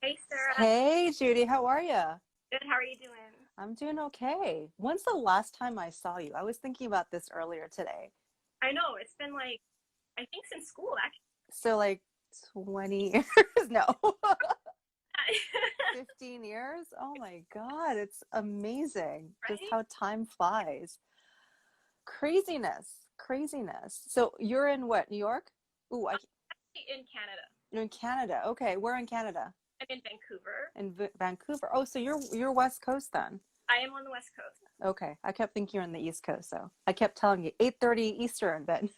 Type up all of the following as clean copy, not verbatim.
Hey Sarah, Hey Judy, how are you? good. How are you doing? I'm doing okay. When's the last time I saw you? I was thinking about this earlier today. I know it's been like I think since school actually. So like 20 years? No, 15 years? Oh my God, it's amazing just Right? how time flies. Craziness, craziness. So you're in what, New York? Ooh, In Canada, you're in Canada. Okay, we're in Canada. I'm in Vancouver. In Vancouver. Oh, so you're West Coast then. I am on the West Coast. Okay, I kept thinking you're on the East Coast, so I kept telling you 8:30 Eastern, but And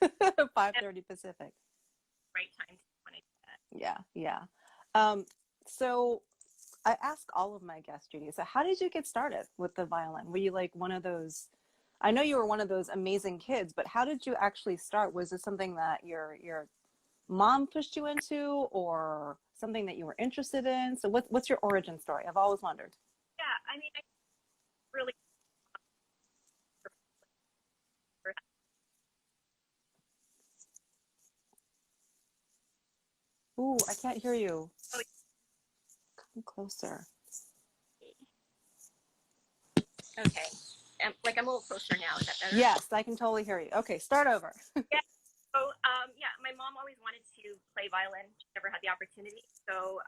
5:30 Pacific. right time to want to do that. Yeah, yeah. Um, so I ask all of my guests, Judy, so how did you get started with the violin? Were you like one of those, I know you were one of those amazing kids, but how did you actually start? Was it something that your mom pushed you into or something that you were interested in? So what's your origin story? I've always wondered. Yeah, I mean, I really. Ooh, I can't hear you. Oh, Come closer. okay. Like I'm a little closer now. Is that better? Yes, I can totally hear you. Okay, start over. Yeah. So, yeah, my mom always wanted to play violin. She never had the opportunity. So,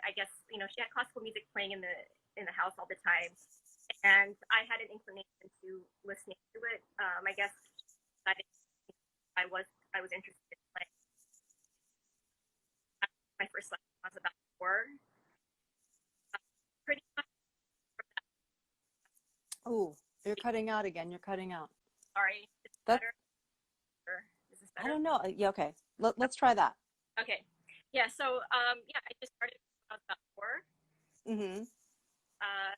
I guess she had classical music playing in the house all the time, and I had an inclination to listening to it. I guess I I was interested in playing. My first lesson I was about four. Pretty much. Ooh, you're cutting out again. You're cutting out. Sorry. Is this That better? Or is this I better? don't know. Yeah, okay. Let's try that. Okay. Yeah. So, yeah, I just started when I was about four. Mm-hmm. Uh,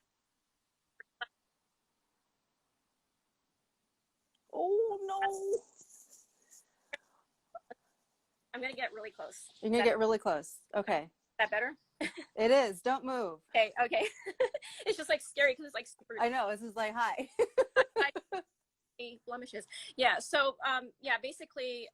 Oh no. I'm gonna get really close. You're Is gonna get really close. Okay. that better? It is. Don't move. Okay. Okay. It's just like scary because it's like super I know. This is like hi. blemishes. Yeah. So, yeah, basically,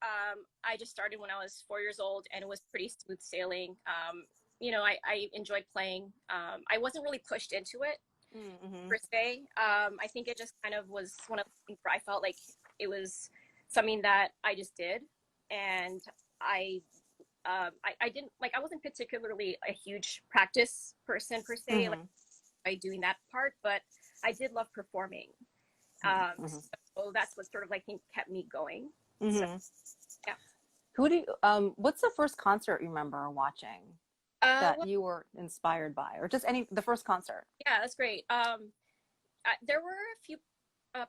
I just started when I was 4 years old, and it was pretty smooth sailing. I enjoyed playing. I wasn't really pushed into it Mm-hmm. per se. I think it just kind of was one of the things where I felt like it was something that I just did, and I. I didn't like. I wasn't particularly a huge practice person per se, like Mm-hmm. by doing that part, but I did love performing. Mm-hmm. So that's what sort of like kept me going. So Mm-hmm. yeah. Who do you, what's the first concert you remember watching that Well, you were inspired by, or just the first concert? yeah, that's great. There were a few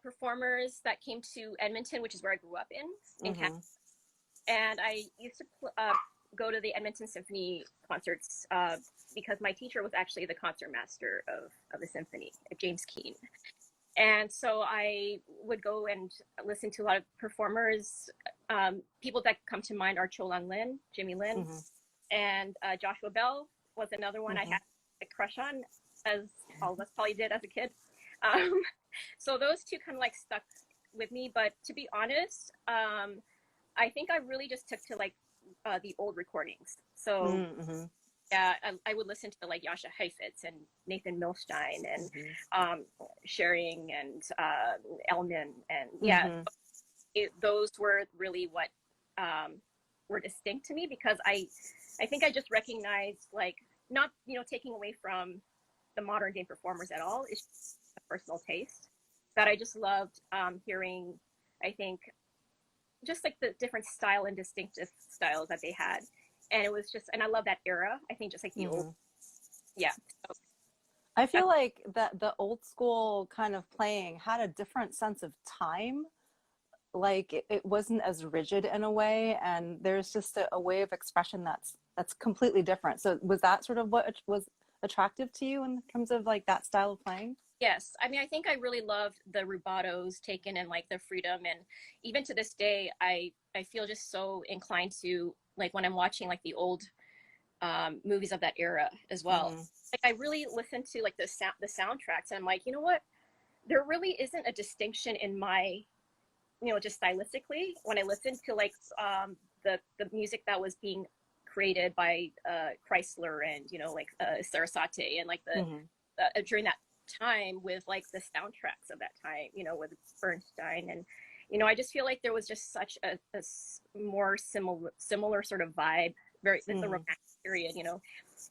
performers that came to Edmonton, which is where I grew up in Canada, Mm-hmm. and I used to go to the Edmonton Symphony concerts because my teacher was actually the concert master of the symphony, James Keane. And so I would go and listen to a lot of performers. People that come to mind are Cholan Lin, Jimmy Lin, Mm-hmm. and Joshua Bell was another one I Mm-hmm. had a crush on, as all of us probably did as a kid. Um, so those two kind of like stuck with me. But to be honest, I think I really just took to like the old recordings. So Mm-hmm. yeah, I would listen to like Yasha Heifetz and Nathan Milstein and Mm-hmm. Sharing and Elman and yeah, Mm-hmm. those were really what um, were distinct to me because I think I just recognized like not taking away from the modern day performers at all. It's just a personal taste that I just loved hearing. I think just like the different style and distinctive styles that they had, and it was just and I love that era. I think just like the old Mm-hmm. yeah. So I feel like that the old school kind of playing had a different sense of time. Like it wasn't as rigid in a way, and there's just a way of expression that's completely different. So was that sort of what was attractive to you in terms of like that style of playing? yes, I mean, I think I really loved the rubatos taken and like the freedom, and even to this day, I feel just so inclined to like when I'm watching like the old movies of that era as well. Mm-hmm. Like I really listen to like the soundtracks, and I'm like, you know what? There really isn't a distinction in my just stylistically when I listened to like the music that was being created by Chrysler and, you know, like Sarasate, and like the during that time with like the soundtracks of that time, you know, with Bernstein. And you know, I just feel like there was just such a more similar sort of vibe, very the romantic period, you know.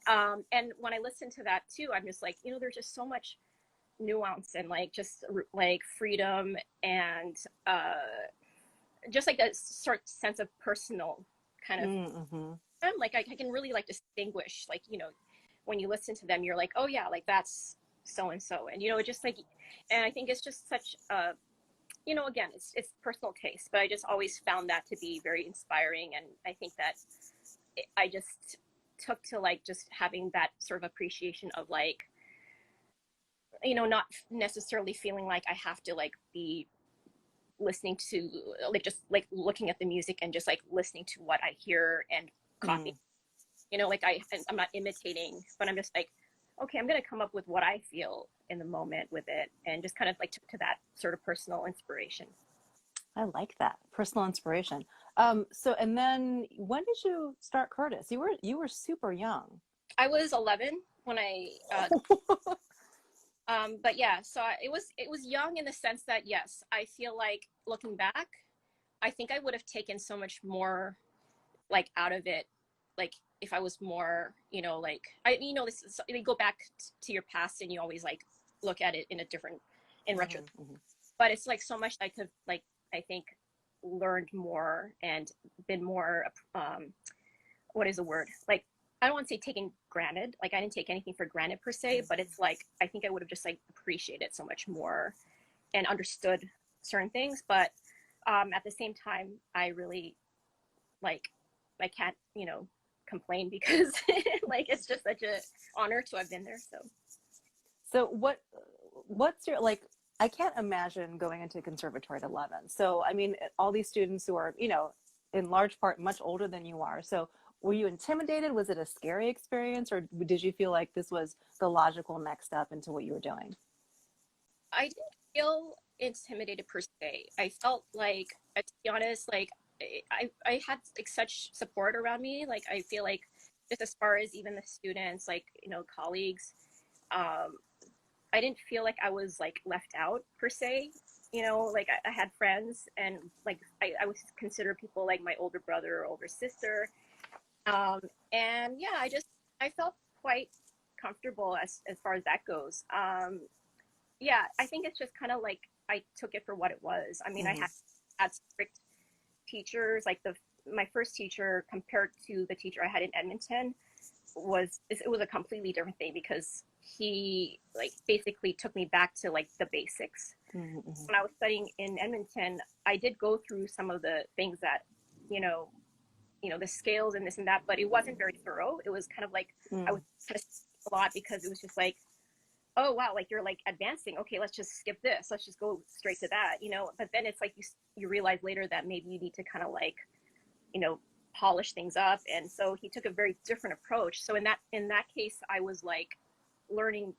And when I listen to that too, I'm just like, you know, there's just so much nuance and like just like freedom and just like a sort of sense of personal kind of like I can really like distinguish, like, you know, when you listen to them, you're like, oh yeah, like that's so and so, and you know, it just like, and I think it's just such a, you know, again, it's personal taste, but I just always found that to be very inspiring, and I think that I just took to like just having that sort of appreciation of like, you know, not necessarily feeling like I have to like be listening to like just like looking at the music and just like listening to what I hear and copying. You know, like I'm not imitating, but I'm just like, okay, I'm gonna come up with what I feel in the moment with it, and just kind of like to that sort of personal inspiration. I like that, personal inspiration. So, and then when did you start Curtis? You were super young. I was 11 when I but yeah, so it was young in the sense that, yes, I feel like looking back, I think I would have taken so much more like out of it, like if I was more, you know, like you know, this is, you go back to your past and you always like look at it in a different, in retro, but it's like so much I could like, I think, learned more and been more what is the word, like, I don't want to say taken granted, like I didn't take anything for granted per se, but it's like I think I would have just like appreciated so much more and understood certain things. But at the same time, I really like, I can't, you know, complain because like it's just such a honor to have been there. So what's your, like, I can't imagine going into conservatory at 11. So I mean, all these students who are, you know, in large part much older than you are. So were you intimidated? Was it a scary experience, or did you feel like this was the logical next step into what you were doing? I didn't feel intimidated per se. I felt like, to be honest, like I had like such support around me. Like I feel like just as far as even the students, like, you know, colleagues, um, I didn't feel like I was like left out per se. You know, like I had friends, and like I was consider people like my older brother or older sister. And yeah, I felt quite comfortable as far as that goes. Yeah, I think it's just kind of like I took it for what it was. I mean, I had strict teachers. Like my first teacher compared to the teacher I had in Edmonton it was a completely different thing, because he like basically took me back to like the basics. When I was studying in Edmonton, I did go through some of the things that, you know, the scales and this and that, but it wasn't very thorough. It was kind of like I was kind of a lot, because it was just like, oh wow, like you're like advancing, okay, let's just skip this, let's just go straight to that, you know. But then it's like you realize later that maybe you need to kind of like, you know, polish things up. And so he took a very different approach. So in that case, I was like learning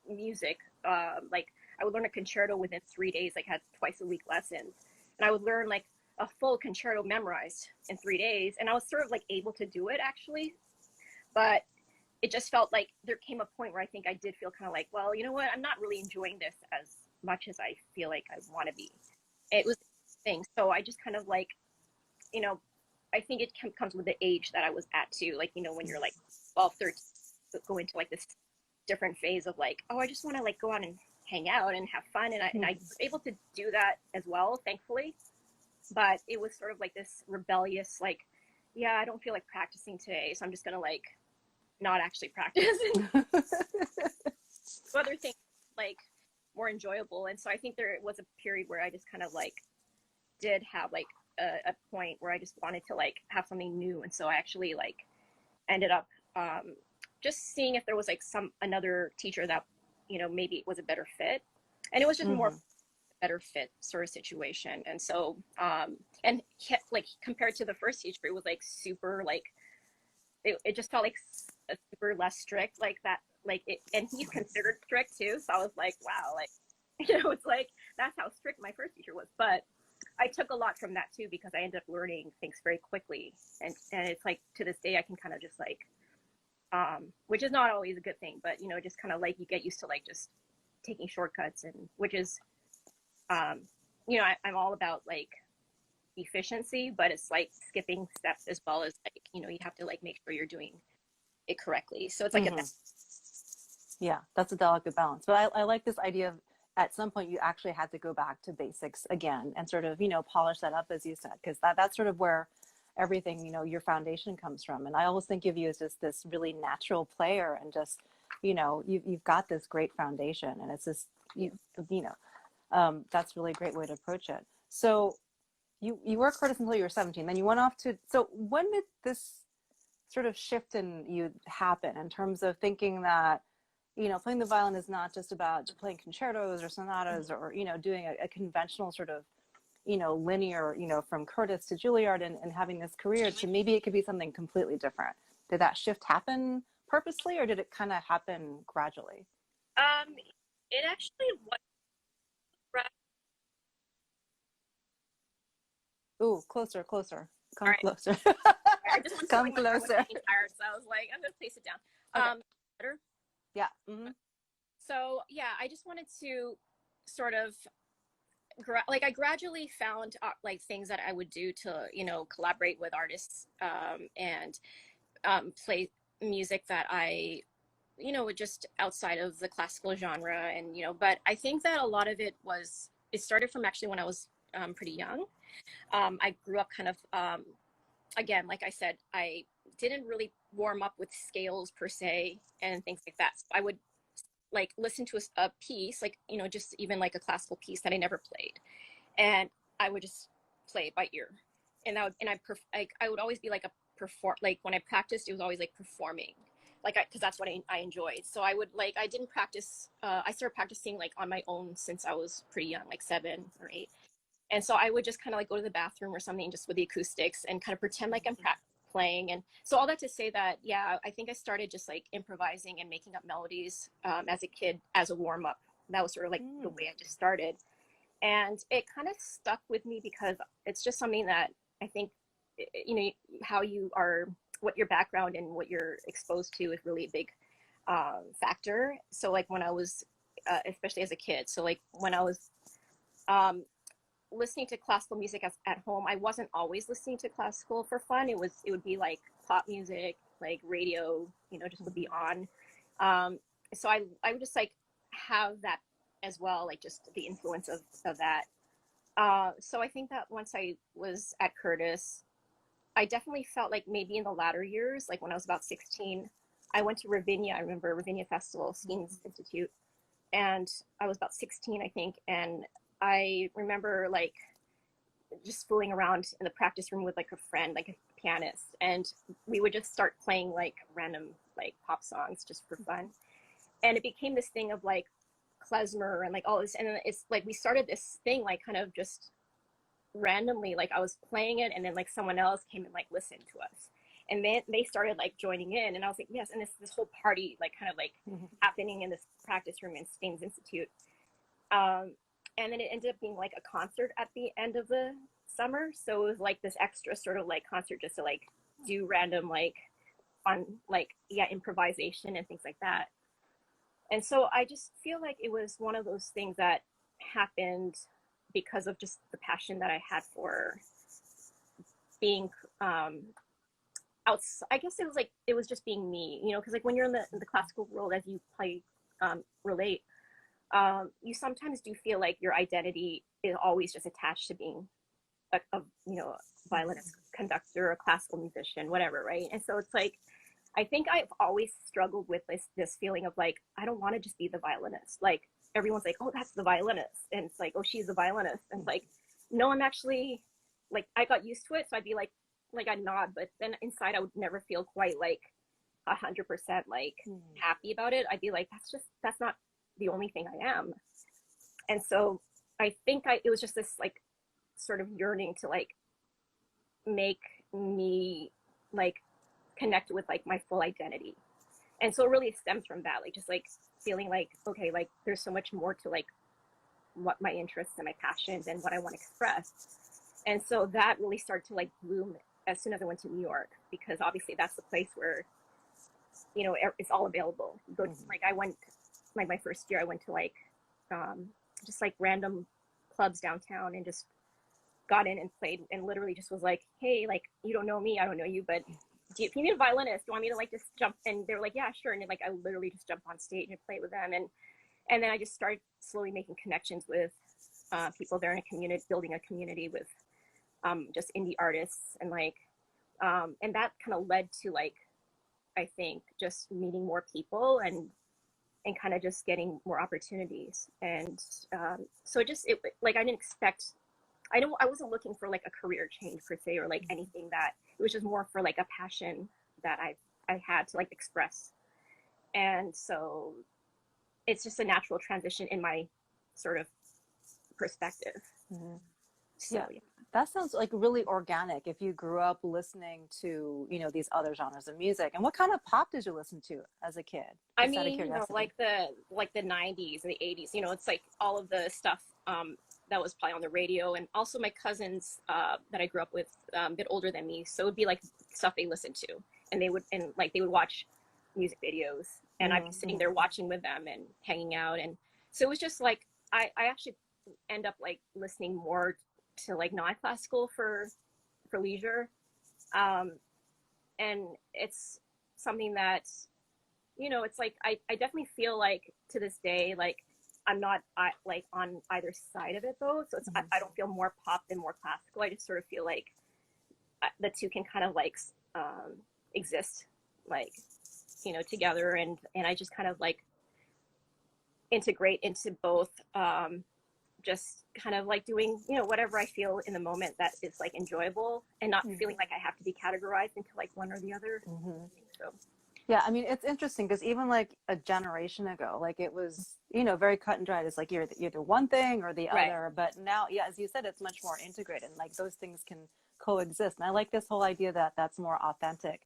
music, like I would learn a concerto within 3 days, like had twice a week lessons, and I would learn like a full concerto memorized in 3 days, and I was sort of like able to do it actually. But it just felt like there came a point where I think I did feel kind of like, well, you know what, I'm not really enjoying this as much as I feel like I want to be. It was a thing. So I just kind of like, you know, I think it comes with the age that I was at too. Like, you know, when you're like 12, 13, go into like this different phase of like, oh, I just want to like go out and hang out and have fun. And I was able to do that as well, thankfully. But it was sort of like this rebellious, like, yeah, I don't feel like practicing today, so I'm just going to like not actually practice. Other things like more enjoyable. And so I think there was a period where I just kind of like did have like a point where I just wanted to like have something new. And so I actually like ended up just seeing if there was like another teacher that, you know, maybe it was a better fit. And it was just more better fit sort of situation. And so and like compared to the first teacher, it was like super like it just felt like a super less strict like that, like it, and he's considered strict too, so I was like, wow, like, you know, it's like that's how strict my first teacher was. But I took a lot from that too, because I ended up learning things very quickly, and it's like to this day I can kind of just like, which is not always a good thing, but you know, just kind of like you get used to like just taking shortcuts, and which is, um, you know, I'm all about like efficiency, but it's like skipping steps as well as like, you know, you have to like make sure you're doing it correctly. So it's like a Yeah, that's a delicate balance. But I like this idea of at some point you actually had to go back to basics again and sort of, you know, polish that up, as you said, because that's sort of where everything, you know, your foundation comes from. And I always think of you as just this really natural player, and just, you know, you've got this great foundation, and it's just, you know, that's really a great way to approach it. So you were Curtis until you were 17, then you went off to, so when did this sort of shift in you happen, in terms of thinking that, you know, playing the violin is not just about playing concertos or sonatas, or, you know, doing a conventional sort of, you know, linear, you know, from Curtis to Juilliard, and having this career, to maybe it could be something completely different? Did that shift happen purposely, or did it kind of happen gradually? um it actually was Ooh, closer, closer, all come right. closer. I just went to Come like my arm was closer. getting tired, so I was like, I'm gonna place it down. Okay. Better. Yeah. Mm-hmm. So yeah, I just wanted to sort of like I gradually found like things that I would do to, you know, collaborate with artists, and play music that I, you know, just outside of the classical genre, and you know, but I think that a lot of it started from actually when I was pretty young. I grew up kind of, again, like I said, I didn't really warm up with scales per se and things like that. So I would like listen to a piece, like, you know, just even like a classical piece that I never played, and I would just play it by ear. And I would always be like a perform, like when I practiced, it was always like performing, like because that's what I enjoyed. So I would like, I didn't practice. I started practicing like on my own since I was pretty young, like 7 or 8. And so I would just kind of like go to the bathroom or something just with the acoustics and kind of pretend like I'm playing. And so all that to say that, yeah, I think I started just like improvising and making up melodies, as a kid, as a warm up. That was sort of like the way I just started. And it kind of stuck with me because it's just something that I think, you know, how you are, what your background and what you're exposed to is really a big factor. So like when I was, especially as a kid, so like when I was, um, listening to classical music at home, I wasn't always listening to classical for fun. It would be like pop music, like radio, you know, just would be on. So I would just like have that as well, like just the influence of that. So I think that once I was at Curtis, I definitely felt like maybe in the latter years, like when I was about 16, I went to Ravinia. I remember Ravinia Festival, Scenes Institute, and I was about 16, I think, and I remember like just fooling around in the practice room with like a friend, like a pianist, and we would just start playing like random like pop songs just for fun. And it became this thing of like klezmer and like all this, and then it's like we started this thing like kind of just randomly, like I was playing it and then like someone else came and like listened to us, and then they started like joining in, and I was like, yes. And this whole party like kind of like happening in this practice room in Staines Institute. um and then it ended up being like a concert at the end of the summer, so it was like this extra sort of like concert just to like do random like fun, like, yeah, improvisation and things like that. And so I just feel like it was one of those things that happened because of just the passion that I had for being, outside. I guess it was like it was just being me, you know, because like when you're in the classical world, as you play, relate, you sometimes do feel like your identity is always just attached to being a you know, violinist, conductor, a classical musician, whatever, right? And so it's like I think I've always struggled with this feeling of like I don't want to just be the violinist. Like everyone's like, oh, that's the violinist, and it's like, oh, she's the violinist, and like, no, I'm actually, like, I got used to it, so I'd be like I'd nod, but then inside I would never feel quite like 100% like happy about it. I'd be like, that's not the only thing I am. And so I think it was just this like sort of yearning to like make me like connect with like my full identity. And so it really stems from that, like just like feeling like, okay, like there's so much more to like what my interests and my passions and what I want to express. And so that really started to like bloom as soon as I went to New York, because obviously that's the place where, you know, it's all available. You go to, like, I went, like my first year, I went to like just like random clubs downtown and just got in and played, and literally just was like, hey, like, you don't know me, I don't know you, but if you need a violinist, do you want me to like just jump? And they were like, yeah, sure. And then, like, I literally just jumped on stage and played with them, and then I just started slowly making connections with people there in a community, building a community with just indie artists, and like and that kind of led to, like, I think just meeting more people and kind of just getting more opportunities. And so it like, I didn't expect, I wasn't looking for like a career change per se, or like anything. That it was just more for like a passion that I had to like express. And so it's just a natural transition in my sort of perspective. Mm-hmm. So Yeah. That sounds like really organic. If you grew up listening to, you know, these other genres of music, and what kind of pop did you listen to as a kid? I Just out of mean, you know, curiosity. like the 90s and the 80s, you know, it's like all of the stuff that was probably on the radio. And also my cousins that I grew up with, a bit older than me, so it would be like stuff they listened to, and they would watch music videos, and I'd be sitting there watching with them and hanging out. And so it was just like, I actually end up like listening more to like non-classical for leisure. Um, and it's something that, you know, it's like I definitely feel like to this day, like I'm not like on either side of it though. So I don't feel more pop than more classical. I just sort of feel like the two can kind of like exist, like, you know, together. And I just kind of like integrate into both, just kind of like doing, you know, whatever I feel in the moment that is like enjoyable, and not feeling like I have to be categorized into like one or the other. So Yeah, I mean, it's interesting because even like a generation ago, like it was, you know, very cut and dried. It's like you're either one thing or the right. other. But now, yeah, as you said, it's much more integrated. And like those things can coexist. And I like this whole idea that that's more authentic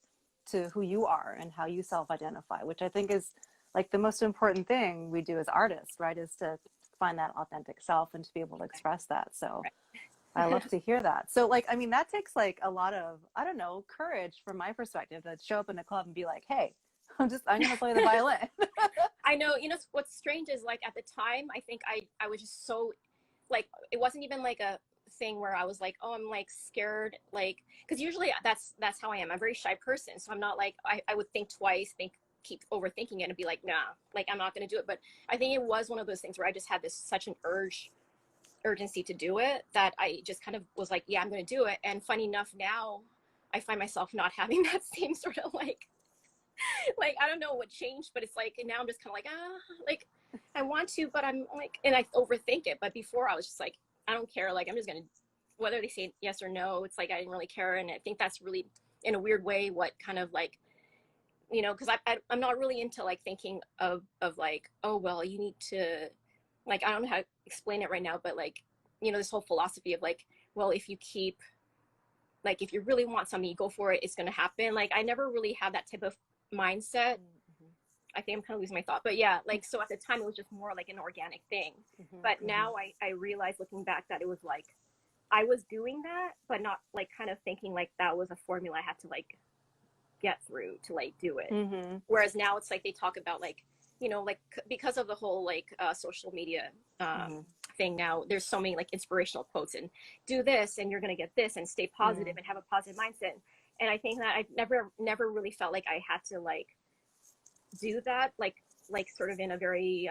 to who you are and how you self-identify, which I think is like the most important thing we do as artists, right? Is to find that authentic self and to be able to express that. So I love to hear that. So like, I mean, that takes like a lot of, I don't know, courage from my perspective to show up in a club and be like, hey, I'm going to play the violin. I know, you know, what's strange is like at the time, I think I was just so like, it wasn't even like a thing where I was like, oh, I'm like scared, like, because usually that's how I am. I'm a very shy person, so I'm not like, I would think twice, keep overthinking it and be like, nah, like I'm not going to do it. But I think it was one of those things where I just had this such an urgency to do it that I just kind of was like, yeah, I'm going to do it. And funny enough, now I find myself not having that same sort of like I don't know what changed, but it's like now I'm just kind of like, like I want to, but I'm like, and I overthink it. But before I was just like, I don't care, like I'm just gonna, whether they say yes or no, it's like I didn't really care. And I think that's really, in a weird way, what kind of like, you know, because I'm not really into like thinking of like, oh well, you need to, like, I don't know how to explain it right now, but like, you know, this whole philosophy of like, well, if you keep, like, if you really want something, you go for it, it's gonna happen. Like I never really had that type of mindset. I think I'm kind of losing my thought, but yeah, like, so at the time it was just more like an organic thing. But now I realize, looking back, that it was like I was doing that, but not like kind of thinking like that was a formula I had to like get through to like do it. Whereas now it's like they talk about like, you know, like because of the whole like social media thing now, there's so many like inspirational quotes, and do this and you're gonna get this, and stay positive and have a positive mindset. And I think that I never really felt like I had to like do that, like sort of in a very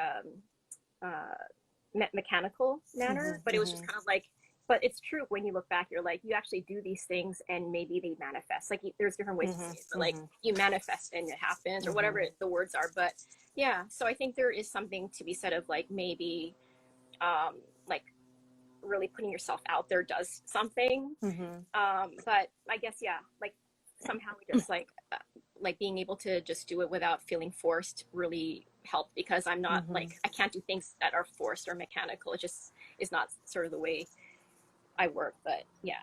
mechanical manner. But it was just kind of like, but it's true, when you look back, you're like, you actually do these things and maybe they manifest. Like there's different ways to say it, but like you manifest and it happens, or whatever the words are. But yeah, so I think there is something to be said of like maybe like really putting yourself out there does something. But I guess, yeah, like somehow we just like being able to just do it without feeling forced really helped, because I'm not like, I can't do things that are forced or mechanical. It just is not sort of the way I work. But yeah,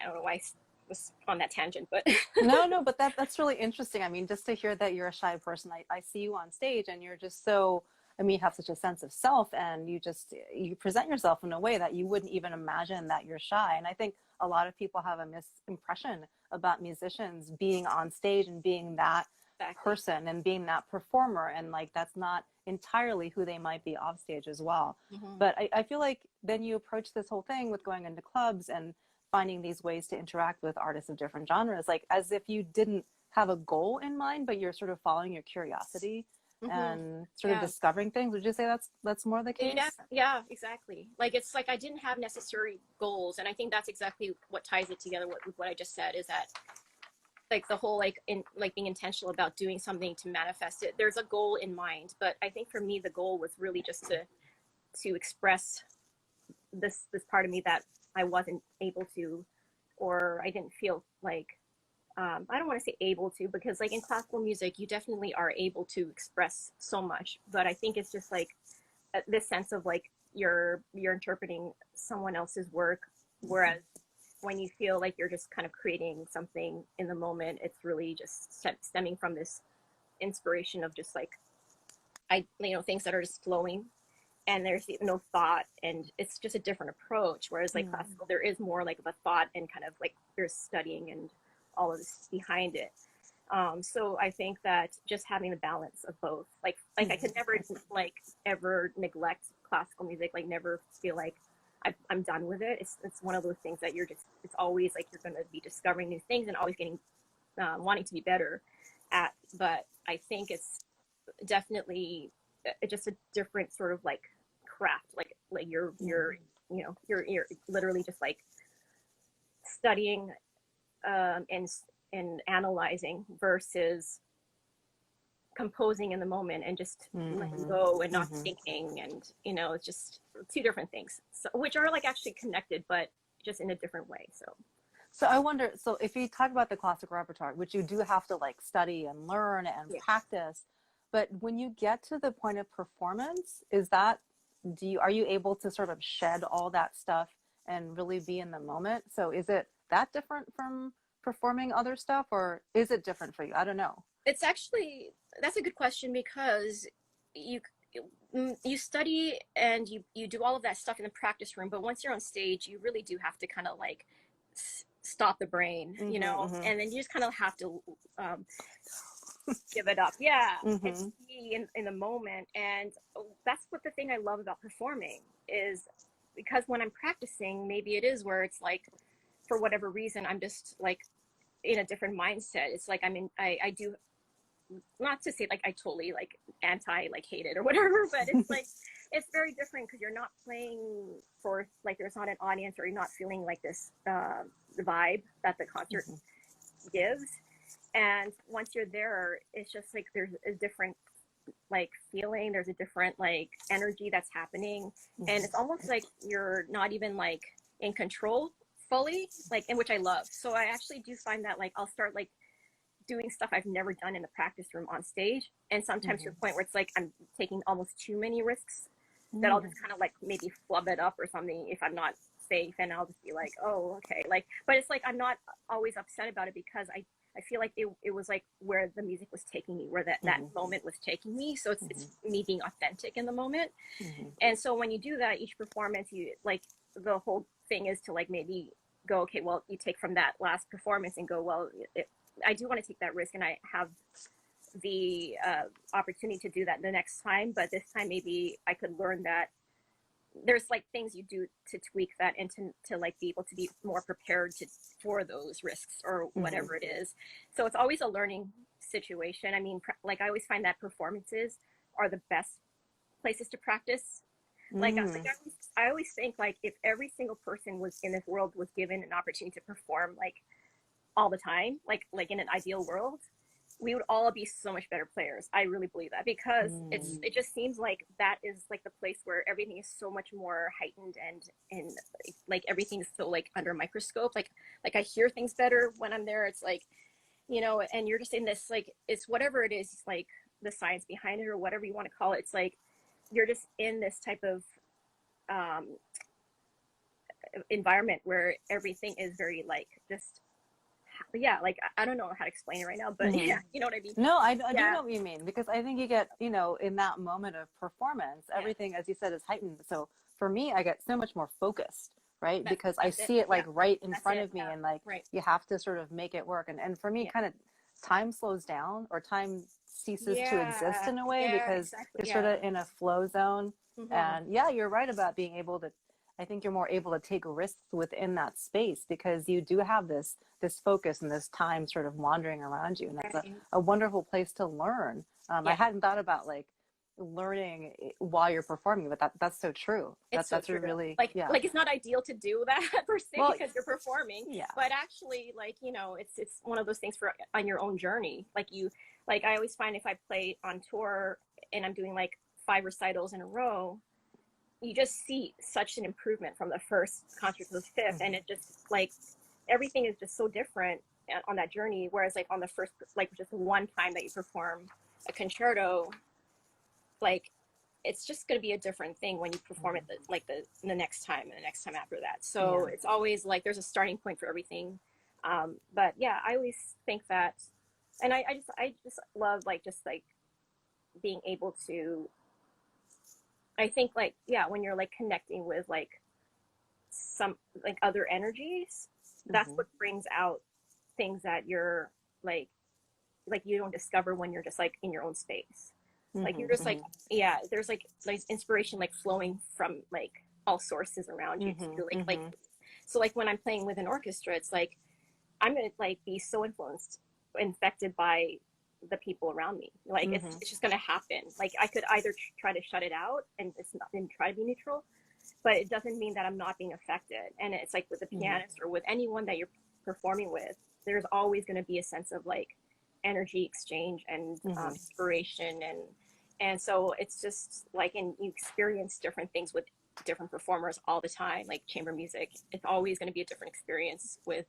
I don't know why I was on that tangent, but No, but that's really interesting. I mean, just to hear that you're a shy person, I see you on stage and you're just so, I mean, you have such a sense of self, and you present yourself in a way that you wouldn't even imagine that you're shy. And I think a lot of people have a misimpression about musicians being on stage and being that Exactly. person and being that performer, and like that's not entirely who they might be off stage as well. Mm-hmm. But I feel like then you approach this whole thing with going into clubs and finding these ways to interact with artists of different genres, like as if you didn't have a goal in mind, but you're sort of following your curiosity Mm-hmm. and sort of Yeah. discovering things. Would you say that's more the Yeah, case? yeah, exactly. Like it's like I didn't have necessary goals, and I think that's exactly what ties it together with what I just said, is that like the whole like in like being intentional about doing something to manifest it. There's a goal in mind, but I think for me the goal was really just to express this part of me that I wasn't able to, or I didn't feel like I don't want to say able to, because like in classical music you definitely are able to express so much, but I think it's just like this sense of like you're interpreting someone else's work, whereas when you feel like you're just kind of creating something in the moment, it's really just stemming from this inspiration of just like things that are just flowing, and there's no thought, and it's just a different approach, whereas like Mm. classical there is more like of a thought and kind of like there's studying and all of this behind it. So I think that just having the balance of both, like I could never like ever neglect classical music, like never feel like I'm done with it. It's one of those things that it's always like you're going to be discovering new things and always getting wanting to be better at. But I think it's definitely just a different sort of like craft. Like you're literally just like studying and analyzing versus composing in the moment and just letting Mm-hmm. go and not Mm-hmm. thinking, and it's just two different things, so, which are like actually connected but just in a different way. So So I wonder, so if you talk about the classic repertoire, which you do have to like study and learn and yeah. practice, but when you get to the point of performance, are you able to sort of shed all that stuff and really be in the moment? So is it that different from performing other stuff, or is it different for you? I don't know. It's actually, that's a good question, because you you study and you do all of that stuff in the practice room, but once you're on stage you really do have to kind of like stop the brain, Mm-hmm, mm-hmm. and then you just kind of have to um, give it up, yeah, and Mm-hmm. be in the moment. And that's what the thing I love about performing is, because when I'm practicing, maybe it is where it's like for whatever reason I'm just like in a different mindset. It's like I do, not to say like I totally like anti like hate it or whatever, but it's like it's very different because you're not playing for like there's not an audience, or you're not feeling like this the vibe that the concert Mm-hmm. gives. And once you're there, it's just like there's a different like feeling, there's a different like energy that's happening, and it's almost like you're not even like in control fully, like, in which I love. So I actually do find that like I'll start like doing stuff I've never done in the practice room on stage. And sometimes to Mm-hmm. a point where it's like I'm taking almost too many risks, that I'll Mm-hmm. just kind of like maybe flub it up or something if I'm not safe. And I'll just be like, oh, okay. Like, but it's like I'm not always upset about it, because I feel like it was like where the music was taking me, where that Mm-hmm. moment was taking me. So it's Mm-hmm. me being authentic in the moment. Mm-hmm. And so when you do that, each performance, you like the whole thing is to like maybe go, okay, well, you take from that last performance and go, well, I do want to take that risk, and I have the opportunity to do that the next time. But this time, maybe I could learn that there's like things you do to tweak that, and to like be able to be more prepared for those risks or Mm-hmm. whatever it is. So it's always a learning situation. I mean, like I always find that performances are the best places to practice. Mm-hmm. I always think like if every single person was in this world was given an opportunity to perform like all the time, like in an ideal world, we would all be so much better players. I really believe that, because it just seems like that is like the place where everything is so much more heightened, and like everything's so like under a microscope. Like I hear things better when I'm there. It's like, and you're just in this like, it's whatever it is, like the science behind it or whatever you want to call it. It's like you're just in this type of environment where everything is very like just yeah, like I don't know how to explain it right now, but Mm-hmm. yeah, you know what I mean? No, I do Yeah, know what you mean, because I think you get, you know, in that moment of performance, yeah, everything, as you said, is heightened. So for me, I get so much more focused, right? Because I that's it. see it Yeah, like right in that's front it. of me, Yeah, and like right. you have to sort of make it work. And for me, Yeah, kind of time slows down, or time ceases to exist yeah, in a way, yeah, because exactly. you're sort Yeah. of in a flow zone. Hmm. And yeah, you're right about being able to, I think you're more able to take risks within that space, because you do have this focus and this time sort of wandering around you, and that's Right. a wonderful place to learn. I Yeah, hadn't thought about like learning while you're performing, but that's so true. it's so That's a true. really, yeah. Like it's not ideal to do that per se Well, because you're performing, yeah. but actually, like, you know, it's one of those things for on your own journey. Like you, like I always find if I play on tour and I'm doing like 5 recitals in a row, you just see such an improvement from the first concert to the fifth, and Mhm. it just like everything is just so different on that journey. Whereas like on the first, like just one time that you perform a concerto, like it's just going to be a different thing when you perform it like the next time and the next time after that. So Yeah. it's always like there's a starting point for everything. But yeah, I always think that, and I just love like just like being able to. I think like yeah, when you're like connecting with like some like other energies, that's Hmm. what brings out things that you're like like you don't discover when you're just like in your own space. Like you're Hmm. just like Hmm. yeah, there's like inspiration like flowing from like all sources around you Hmm. too. Like Hmm. so like when I'm playing with an orchestra, it's like I'm gonna like be so infected by the people around me. Like Hmm. it's just gonna happen. Like I could either try to shut it out and it's not and try to be neutral, but it doesn't mean that I'm not being affected. And it's like with a Hmm. pianist or with anyone that you're performing with, there's always going to be a sense of like energy exchange and Hmm. inspiration and so it's just like and you experience different things with different performers all the time. Like chamber music, it's always going to be a different experience with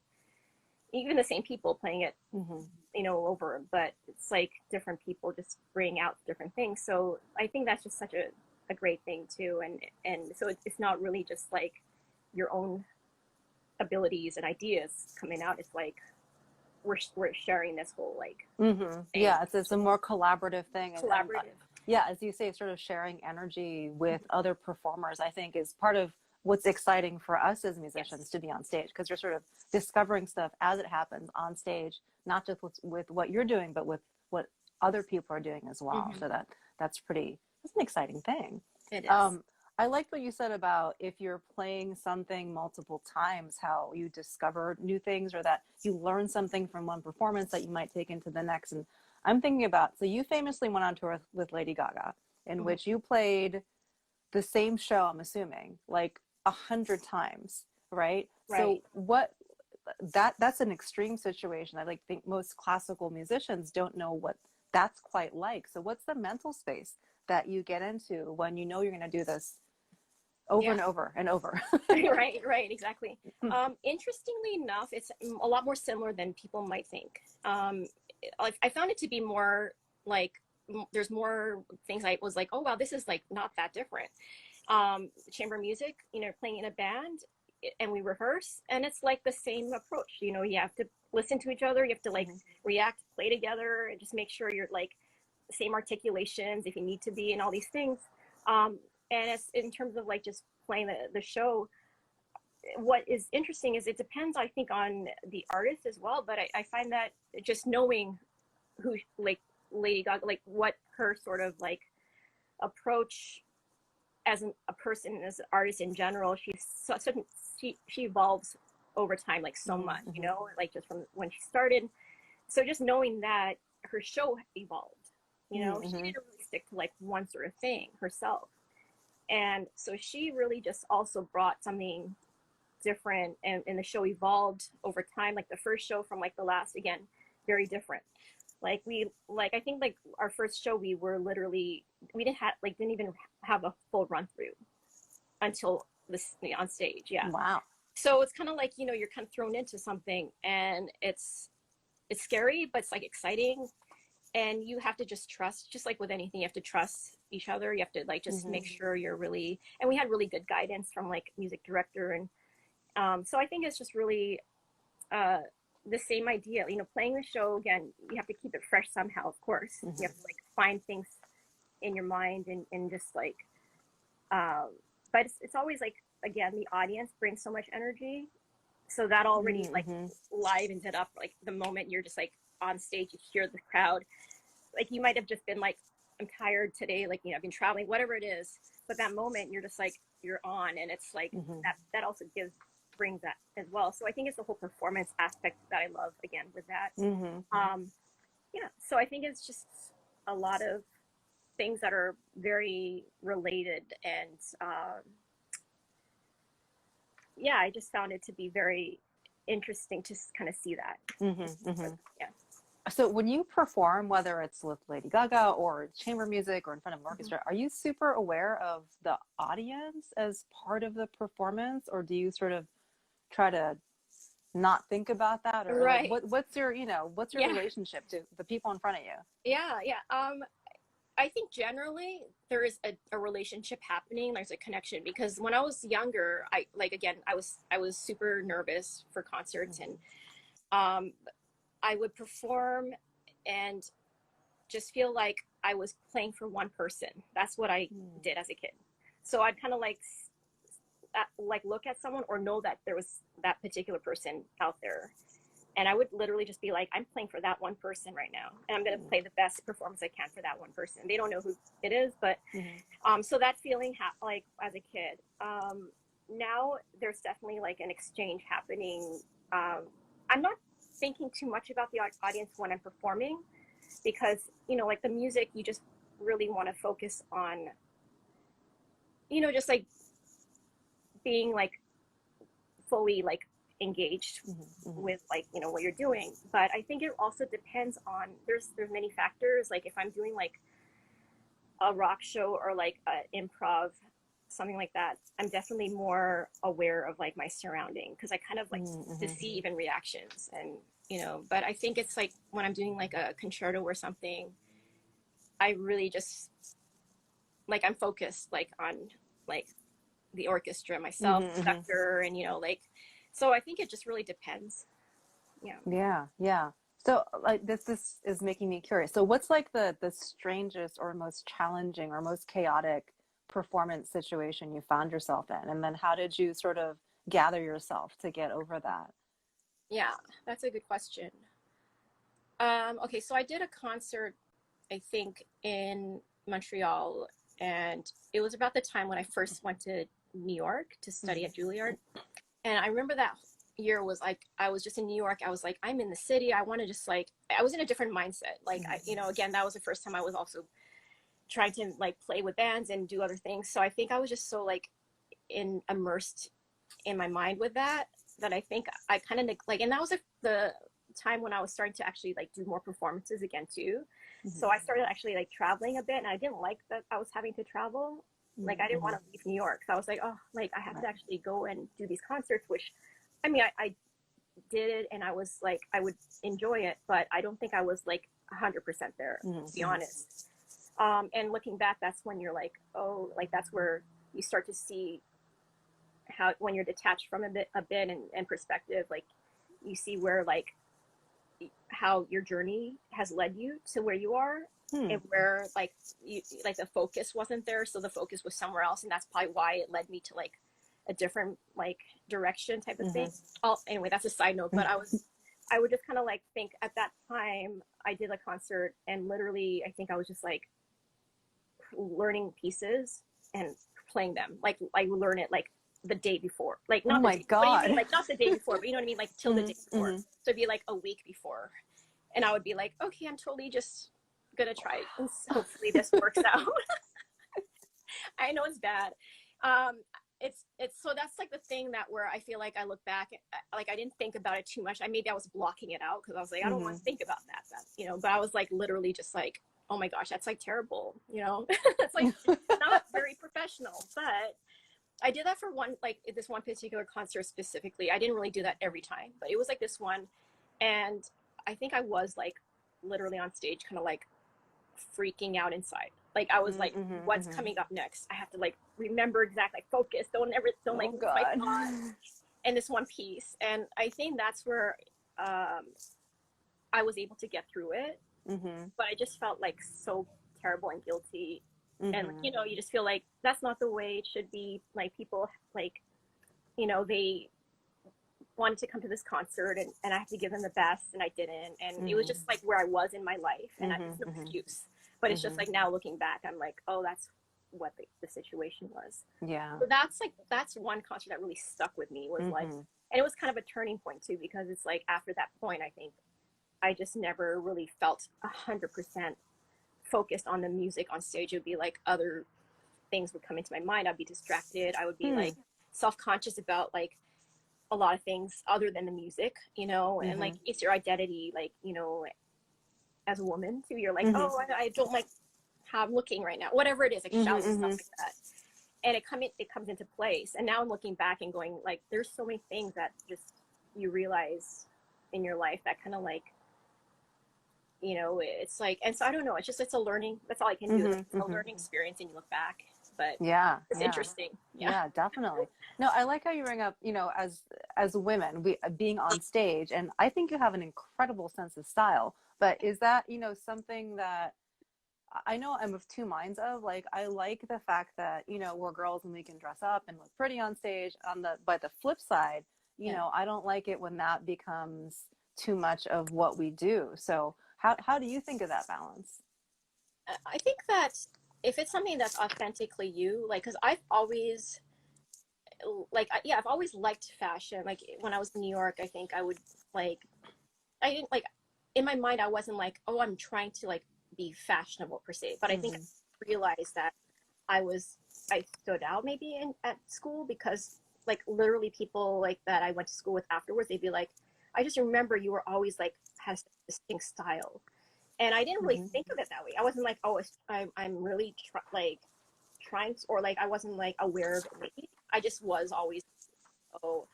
even the same people playing it, Hmm. you know, over, but it's like different people just bring out different things. So I think that's just such a great thing too. And so it's not really just like your own abilities and ideas coming out. It's like we're sharing this whole like Hmm. thing, Yeah, it's a more collaborative thing, and collaborative. yeah, as you say, sort of sharing energy with other performers, I think is part of what's exciting for us as musicians Yes. to be on stage, because you're sort of discovering stuff as it happens on stage, not just with what you're doing, but with what other people are doing as well. Mm-hmm. So that's an exciting thing. It is. Um, I liked what you said about if you're playing something multiple times, how you discover new things, or that you learn something from one performance that you might take into the next. And I'm thinking about, so you famously went on tour with Lady Gaga, in Mm-hmm. which you played the same show, I'm assuming, like 100 times, right? Right. So that's an extreme situation. I like think most classical musicians don't know what that's quite like. So what's the mental space that you get into when you know you're going to do this over Yeah. and over and over? Right. Right. Exactly. Interestingly enough, it's a lot more similar than people might think. I found it to be more like there's more things I was like, oh wow, this is like not that different. Chamber music, you know, playing in a band and we rehearse and it's like the same approach. You know, you have to listen to each other, you have to like Mhm. react, play together, and just make sure you're like same articulations if you need to be and all these things. Um, and it's in terms of like just playing the show, what is interesting is it depends, I think, on the artist as well. But I find that just knowing who like Lady Gaga, like what her sort of like approach as a person, as an artist in general, she evolves over time like so much, you Mhm. know, like just from when she started. So just knowing that her show evolved, you know, she Mhm. didn't really stick to like one sort of thing herself. And so she really just also brought something different and the show evolved over time. Like the first show from like the last, again, very different. Like we like I think like our first show we were literally we didn't even have a full run through until this on stage. Yeah. Wow. So it's kind of like, you know, you're kind of thrown into something and it's scary, but it's like exciting. And you have to just trust, just like with anything, you have to trust each other. You have to like just make Mhm. sure you're really, and we had really good guidance from like music director. And so I think it's just really, uh, the same idea, you know, playing the show again, you have to keep it fresh somehow, of course. You have to like find things in your mind and just like, but it's always like, again, the audience brings so much energy. So that already like livens it up. Like the moment you're just like on stage, you hear the crowd. Like you might have just been like, I'm tired today, like, you know, I've been traveling, whatever it is. But that moment you're just like, you're on, and it's like that also brings that as well. So I think it's the whole performance aspect that I love, again, with that. Yeah, so I think it's just a lot of things that are very related, and yeah, I just found it to be very interesting to kind of see that. Yeah. So when you perform, whether it's with Lady Gaga or chamber music or in front of an orchestra, are you super aware of the audience as part of the performance, or do you sort of try to not think about that, or Right. like what's your relationship to the people in front of you? Yeah. I think generally there is a relationship happening. There's a connection, because when I was younger, I was super nervous for concerts, and I would perform and just feel like I was playing for one person. That's what I did as a kid. So I'd kind of like look at someone or know that there was that particular person out there. And I would literally just be like, I'm playing for that one person right now. And I'm going to play the best performance I can for that one person. They don't know who it is, but so that feeling like as a kid, now there's definitely like an exchange happening. I'm not thinking too much about the audience when I'm performing, because, you know, like the music, you just really want to focus on, you know, just like being like fully like engaged with like, you know, what you're doing. But I think it also depends on, there's many factors. Like if I'm doing like a rock show or like an improv, something like that, I'm definitely more aware of like my surrounding, because I kind of like to see even reactions, and, you know. But I think it's like when I'm doing like a concerto or something, I really just like, I'm focused like on like the orchestra, myself, conductor, and, you know, like, so I think it just really depends. Yeah. So like this is making me curious. So what's like the strangest or most challenging or most chaotic performance situation you found yourself in, and then how did you sort of gather yourself to get over that? Yeah, that's a good question. Okay, so I did a concert, I think, in Montreal, and it was about the time when I first went to New York to study at Juilliard. And I remember that year was like, I was just in New York. I was like, I'm in the city. I want to just like, I was in a different mindset. Like, you know, again, that was the first time I was also trying to like play with bands and do other things. So I think I was just so like immersed in my mind with that I think I kind of like, and that was the time when I was starting to actually like do more performances again too. So I started actually like traveling a bit, and I didn't like that I was having to travel. Like I didn't want to leave New York. So I was like, oh, like I have to actually go and do these concerts, which, I mean, I did it, and I was like, I would enjoy it, but I don't think I was like 100% there, to be honest. And looking back, that's when you're like, oh, like that's where you start to see how, when you're detached from a bit and perspective, like you see where like how your journey has led you to where you are, and where like you, like the focus wasn't there, so the focus was somewhere else, and that's probably why it led me to like a different like direction type of thing. Oh, anyway, that's a side note. But I would just kind of like think at that time I did a concert, and literally I think I was just like learning pieces and playing them. Like I would learn it like the day before, like not oh my God. like not the day before, but you know what I mean, like till the day before. So it'd be like a week before, and I would be like, okay, I'm totally just gonna try it, and hopefully this works out. I know it's bad. It's so that's like the thing that where I feel like I look back, like I didn't think about it too much. Maybe I was blocking it out because I was like, I don't want to think about that, you know. But I was like literally just like, oh my gosh, that's like terrible, you know. It's like not very professional. But I did that for this one particular concert specifically. I didn't really do that every time, but it was like this one, and I think I was like literally on stage kind of like freaking out inside. Like I was like, what's coming up next? I have to like remember exactly, like, focus, don't like my thoughts, and this one piece. And I think that's where I was able to get through it, Mm-hmm. but I just felt like so terrible and guilty. And like, Mm-hmm. you just feel like that's not the way it should be. Like people like, they wanted to come to this concert, and I had to give them the best and I didn't. And it was Mm-hmm. just like where I was in my life, and it's no Mm-hmm. excuse. But it's just Mm-hmm. like now looking back, I'm like, oh, that's what the situation was. Yeah. So that's one concert that really stuck with me, was like, Mm-hmm. and it was kind of a turning point too, because it's like after that point, I think I just never really felt 100% focused on the music on stage. It would be like other things would come into my mind. I'd be distracted. I would be Hmm. like self-conscious about like a lot of things other than the music, and Mm-hmm. like it's your identity, like, as a woman too. You're like, Mm-hmm. oh, I don't like how I'm looking right now, whatever it is, like Mm-hmm. shouts and Mm-hmm. stuff like that. And it comes into place. And now I'm looking back and going like, there's so many things that just you realize in your life that kind of like, it's like, and so I don't know, it's a learning, that's all I can do, like Mm-hmm. it's a Mm-hmm. learning experience, and you look back, but Yeah. it's Yeah. interesting. Yeah. Yeah, definitely. No, I like how you bring up, as women, we being on stage, and I think you have an incredible sense of style. But is that, something that I know I'm of two minds of? Like, I like the fact that, we're girls and we can dress up and look pretty on stage. But the flip side, Yeah. I don't like it when that becomes too much of what we do. So how do you think of that balance? I think that if it's something that's authentically you, like, because I've always like, yeah, I've always liked fashion. Like when I was in New York, I think I would like, I didn't like, in my mind, I wasn't like, oh, I'm trying to like be fashionable per se, but I think Mm-hmm. I realized that I was, I stood out maybe at school, because like literally people like that I went to school with afterwards, they'd be like, I just remember you were always like, has a distinct style. And I didn't really Mm-hmm. think of it that way. I wasn't like, oh, I'm really like trying to, or like I wasn't like aware of it maybe. I just was always. So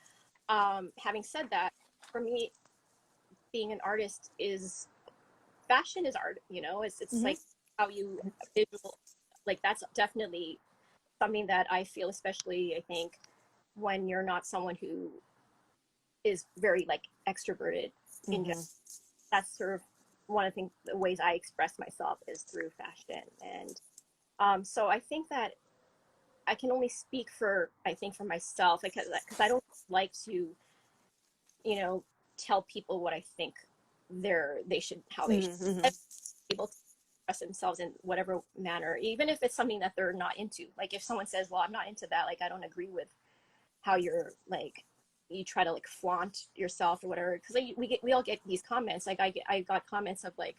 having said that, for me, being an artist is, fashion is art. It's Mm-hmm. like how you visual, like that's definitely something that I feel, especially I think when you're not someone who is very like extroverted in general. Mm-hmm. That's sort of one of the ways I express myself is through fashion. And so I think that I can only speak for, I think, for myself, because I don't like to, you know, tell people what I think they should, how they should Mm-hmm. be able to express themselves in whatever manner, even if it's something that they're not into. Like if someone says, well, I'm not into that, like I don't agree with how you're like, you try to like flaunt yourself or whatever, because like, we all get these comments. Like I got comments of like,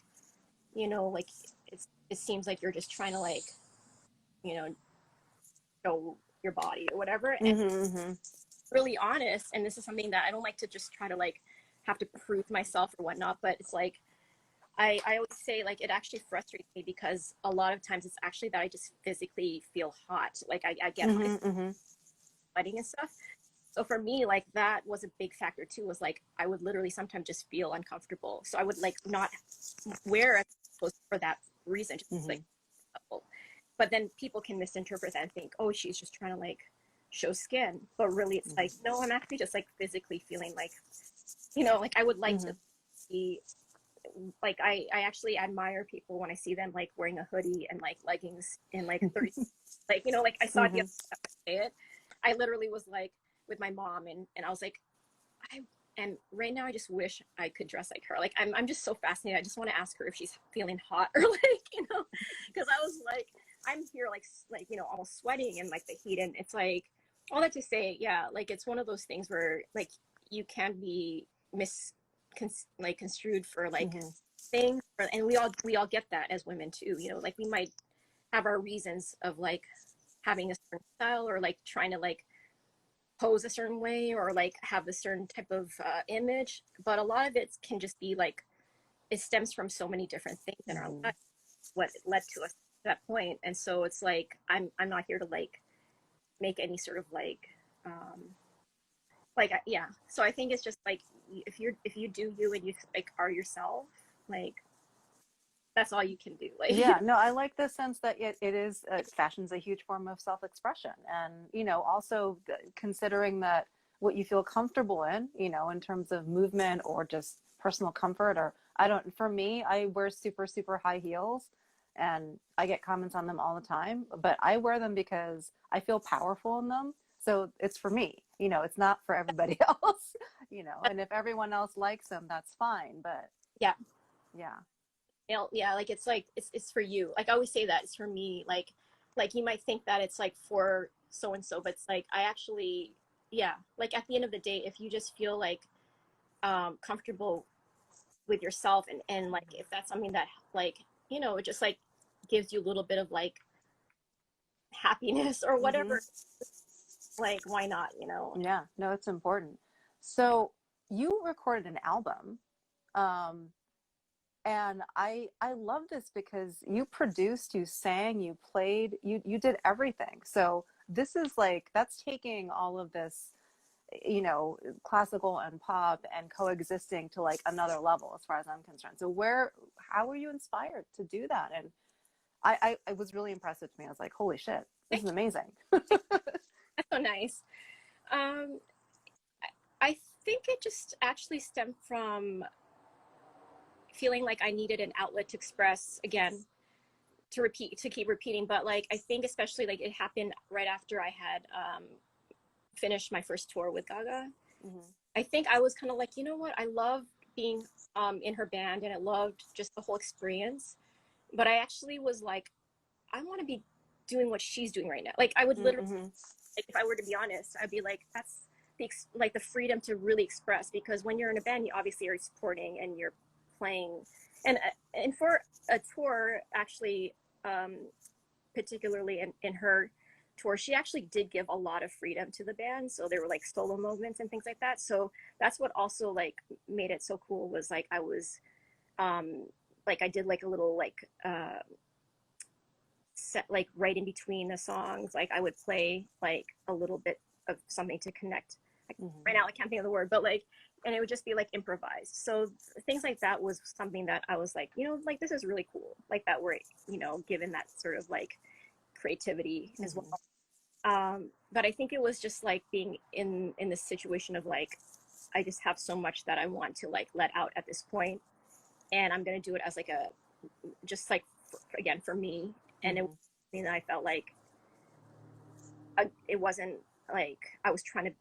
like it seems like you're just trying to like, you know show your body or whatever. And Mm-hmm. really honest, and this is something that I don't like to just try to like have to prove myself or whatnot, but it's like I always say like it actually frustrates me, because a lot of times it's actually that I just physically feel hot, like I get hot Mm-hmm. Mm-hmm. sweating and stuff. So for me, like that was a big factor too, was like I would literally sometimes just feel uncomfortable, so I would like not wear clothes for that reason, just like, Mm-hmm. but then people can misinterpret that and think, oh, she's just trying to like show skin, but really it's like, no, I'm actually just like physically feeling like, like I would like Mm-hmm. to be like, I actually admire people when I see them like wearing a hoodie and like leggings and like 30, like, like I saw it the Mm-hmm. other time I say it. I literally was like with my mom, and I was like, I and right now I just wish I could dress like her. Like I'm just so fascinated. I just want to ask her if she's feeling hot, or like, because I was like, I'm here like almost sweating and like the heat, and it's like, all that to say, yeah, like it's one of those things where like you can be like construed for like Mm-hmm. things, and we all get that as women too. Like we might have our reasons of like having a certain style, or like trying to like pose a certain way, or like have a certain type of image, but a lot of it can just be like, it stems from so many different things in our Mm-hmm. life, what led to us to that point. And so it's like I'm not here to like make any sort of um like yeah. So I think it's just like, if you do you, and you like are yourself, like that's all you can do, like. Yeah, no, I like the sense that it is, fashion's a huge form of self-expression. And, also considering that what you feel comfortable in, you know, in terms of movement or just personal comfort. Or I don't, for me, I wear super, super high heels and I get comments on them all the time, but I wear them because I feel powerful in them. So it's for me, you know, it's not for everybody else, you know, and if everyone else likes them, that's fine. But Yeah. yeah. Yeah, like it's for you. Like I always say that it's for me. Like you might think that it's like for so and so, but it's like I actually, yeah. Like at the end of the day, if you just feel like comfortable with yourself, and like if that's something that like you know it just like gives you a little bit of like happiness or Mm-hmm. whatever, like why not? You know? Yeah, no, it's important. So you recorded an album, um, and I love this because you produced, you sang, you played, you did everything. So this is like that's taking all of this, you know, classical and pop and coexisting to like another level as far as I'm concerned. So how were you inspired to do that? And it was really impressive to me. I was like, holy shit, this is amazing. That's so nice. Um, I think it just actually stemmed from feeling like I needed an outlet to express again, to keep repeating. But like I think especially like it happened right after I had finished my first tour with Gaga. Mm-hmm. I think I was kind of like, you know what? I loved being in her band and I loved just the whole experience. But I actually was like, I want to be doing what she's doing right now. Like I would literally, Mm-hmm. like, if I were to be honest, I'd be like, that's like the freedom to really express. Because when you're in a band, you obviously are supporting and you're playing, and for a tour, actually, um, particularly in her tour, she actually did give a lot of freedom to the band. So there were like solo moments and things like that. So that's what also like made it so cool was like I was um like I did like a little like set like right in between the songs. Like I would play like a little bit of something to connect. Like, Mm-hmm. right now I can't think of the word, but like and it would just be like improvised. So things like that was something that I was like, you know, like this is really cool. Like that we're, you know, given that sort of like creativity as well. Mm-hmm. But I think it was just like being in this situation of like I just have so much that I want to like let out at this point, and I'm gonna do it as like a just like again for me, and it was Mm-hmm. something that I felt like it wasn't like I was trying to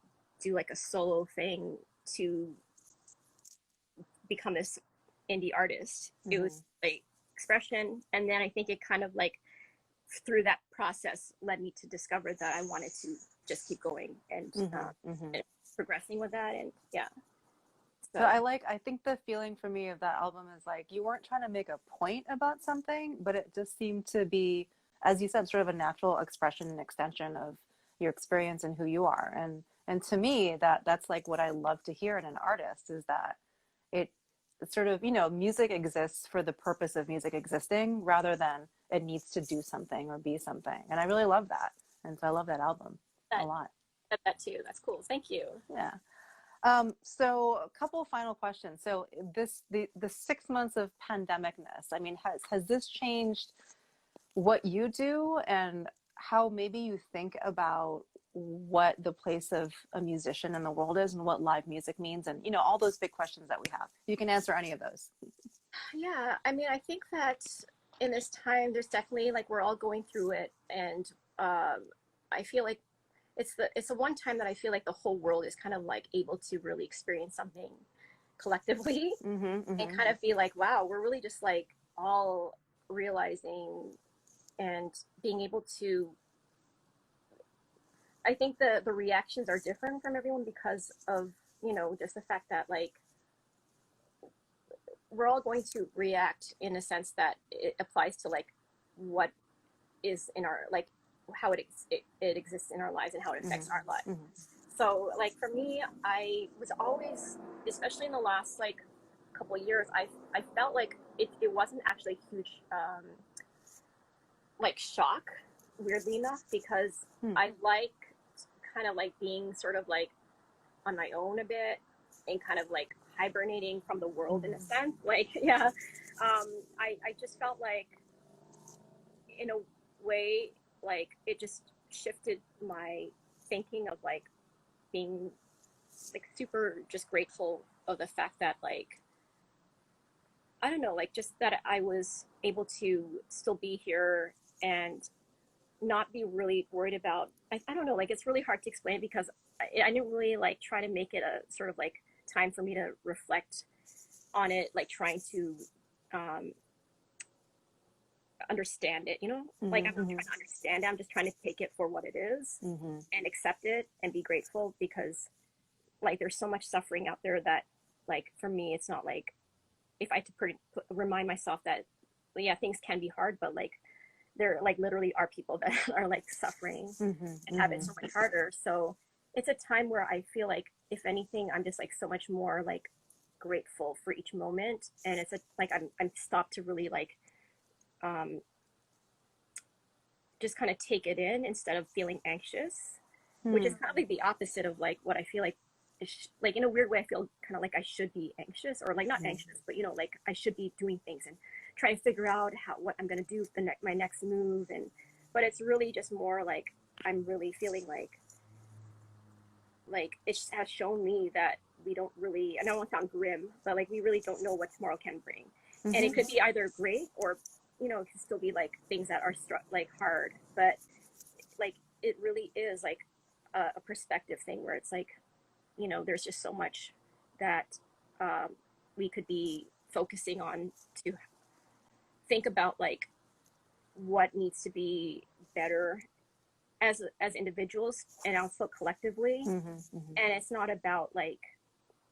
do like a solo thing to become this indie artist. It was Mm-hmm. like expression, and then I think it kind of like through that process led me to discover that I wanted to just keep going Mm-hmm. Mm-hmm. and progressing with that. And yeah, So so I think the feeling for me of that album is like you weren't trying to make a point about something, but it just seemed to be, as you said, sort of a natural expression and extension of your experience and who you are. And to me, that's like what I love to hear in an artist is that it it's sort of, you know, music exists for the purpose of music existing rather than it needs to do something or be something. And I really love that. And so I love that album a that lot. that too. That's cool. Thank you. Yeah. So a couple of final questions. So the 6 months of pandemicness, I mean, has this changed what you do and how maybe you think about what the place of a musician in the world is and what live music means and, you know, all those big questions that we have. You can answer any of those. Yeah, I mean, I think that in this time, there's definitely like we're all going through it, and I feel like it's the one time that I feel like the whole world is kind of like able to really experience something collectively Mm-hmm, and mm-hmm, kind of be like, wow, we're really just like all realizing and being able to. I think the reactions are different from everyone because of just the fact that like we're all going to react in a sense that it applies to like what is in our like how it exists in our lives and how it affects our lives. mm-hmm, mm-hmm, So like for me, I was always, especially in the last like couple of years, I felt like it wasn't actually a huge like shock, weirdly enough, because mm-hmm, I like kind of like being sort of like on my own a bit and kind of like hibernating from the world in a sense. Like yeah, I just felt like in a way like it just shifted my thinking of like being like super just grateful of the fact that like I don't know, like just that I was able to still be here and not be really worried about I don't know, like it's really hard to explain because I didn't really like try to make it a sort of like time for me to reflect on it, like trying to um understand it, you know? Like I'm not Mm-hmm. trying to understand it, I'm just trying to take it for what it is Mm-hmm. and accept it and be grateful because like there's so much suffering out there that like for me it's not like if I had to remind myself that well, yeah, things can be hard, but like there like literally are people that are like suffering Mm-hmm. and have it Mm-hmm. so much harder. So it's a time where I feel like if anything, I'm just like so much more like grateful for each moment, and it's a, like I'm stopped to really like um, just kind of take it in instead of feeling anxious, which is Mm-hmm. kind of like the opposite of like what I feel like like in a weird way I feel kind of like I should be anxious or like not anxious but you know like I should be doing things and trying to figure out how what I'm going to do my next move and but it's really just more like I'm really feeling like it has shown me that we don't really and I don't want to sound grim but like we really don't know what tomorrow can bring and it Mm-hmm. could be either great or you know it could still be like things that are like hard but like it really is like a perspective thing where it's like you know, there's just so much that um, we could be focusing on to think about like what needs to be better as individuals and also collectively. Mm-hmm. And it's not about like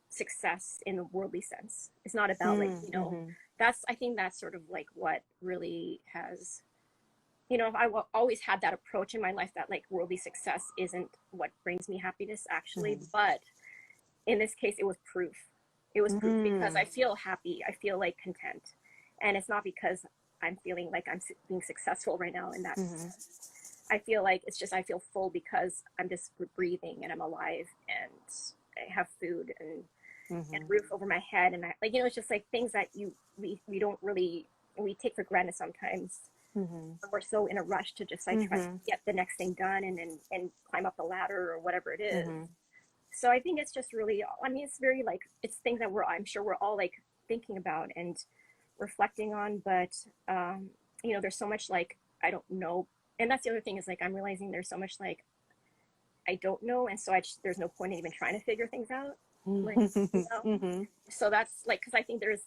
success in the worldly sense. It's not about like you know Mm-hmm. that's I think that's sort of like what really has you know I always had that approach in my life that like worldly success isn't what brings me happiness actually, Mm-hmm. but in this case it was proof. It was proof because Mm-hmm. I feel happy, I feel like content, and it's not because I'm feeling like I'm being successful right now in that Mm-hmm. sense. I feel like it's just I feel full because I'm just breathing and I'm alive and I have food and Mm-hmm. roof over my head and I like you know it's just like things that we don't really we take for granted sometimes. Mm-hmm. We're so in a rush to just like try to Mm-hmm. get the next thing done and climb up the ladder or whatever it is. Mm-hmm. So I think it's just really I mean it's very like it's things that I'm sure we're all like thinking about and reflecting on but you know there's so much like I don't know and that's the other thing is like I'm realizing there's so much like I don't know and so there's no point in even trying to figure things out like you know Mm-hmm. so that's like because I think there's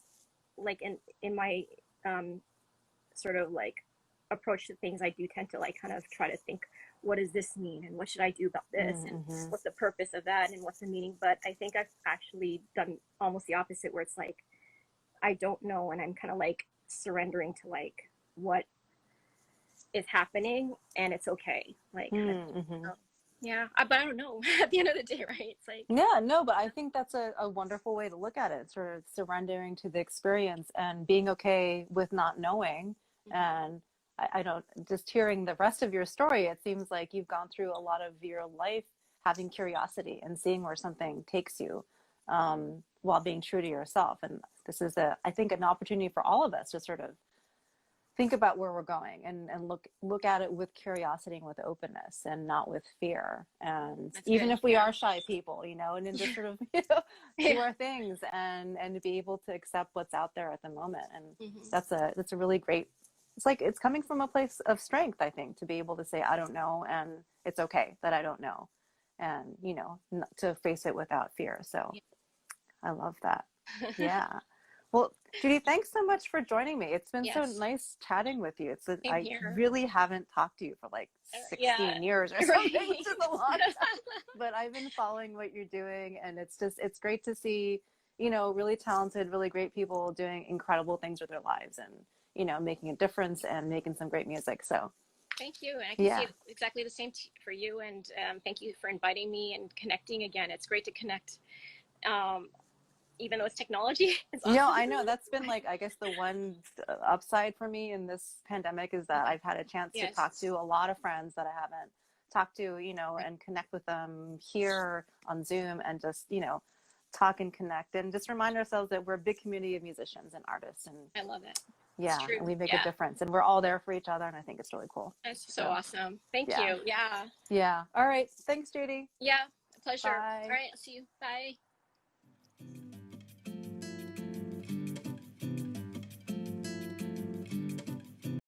like in my um sort of like approach to things I do tend to like kind of try to think what does this mean and what should I do about this and Mm-hmm. what's the purpose of that and what's the meaning but I think I've actually done almost the opposite where it's like I don't know and I'm kind of like surrendering to like what is happening and it's okay like kind of Mm-hmm. so, yeah but I don't know at the end of the day right it's like Yeah, no, but I think that's a wonderful way to look at it, sort of surrendering to the experience and being okay with not knowing. mm-hmm. And I don't, just hearing the rest of your story, it seems like you've gone through a lot of your life having curiosity and seeing where something takes you while being true to yourself. And this is, I think, an opportunity for all of us to sort of think about where we're going and look at it with curiosity and with openness and not with fear, and That's even good if we yeah are shy people, and then just sort of do yeah our things and to be able to accept what's out there at the moment. And mm-hmm. that's a really great, it's like it's coming from a place of strength, I think, to be able to say I don't know, and it's okay that I don't know, and to face it without fear. So Yeah. I love that. Yeah. Well, Judy, thanks so much for joining me. It's been so Yes nice chatting with you. same I here really haven't talked to you for like yeah 16 years or something, right which is a long time. But I've been following what you're doing, and it's great to see, really talented, really great people doing incredible things with their lives and, making a difference and making some great music. So, Thank you. And I can see yeah. it exactly the same for you. And thank you for inviting me and connecting again. It's great to connect, um, even though it's technology. It's No, awesome. I know that's been like, I guess the one upside for me in this pandemic is that I've had a chance to Yes. talk to a lot of friends that I haven't talked to, and connect with them here on Zoom and just, talk and connect and just remind ourselves that we're a big community of musicians and artists, and I love it. It's yeah, true. and we make a Yeah. difference and we're all there for each other. And I think it's really cool. That's so So awesome. Thank yeah. you. Yeah. Yeah. All right. Thanks, Judy. Yeah. Pleasure. Bye. All right, I'll see you. Bye.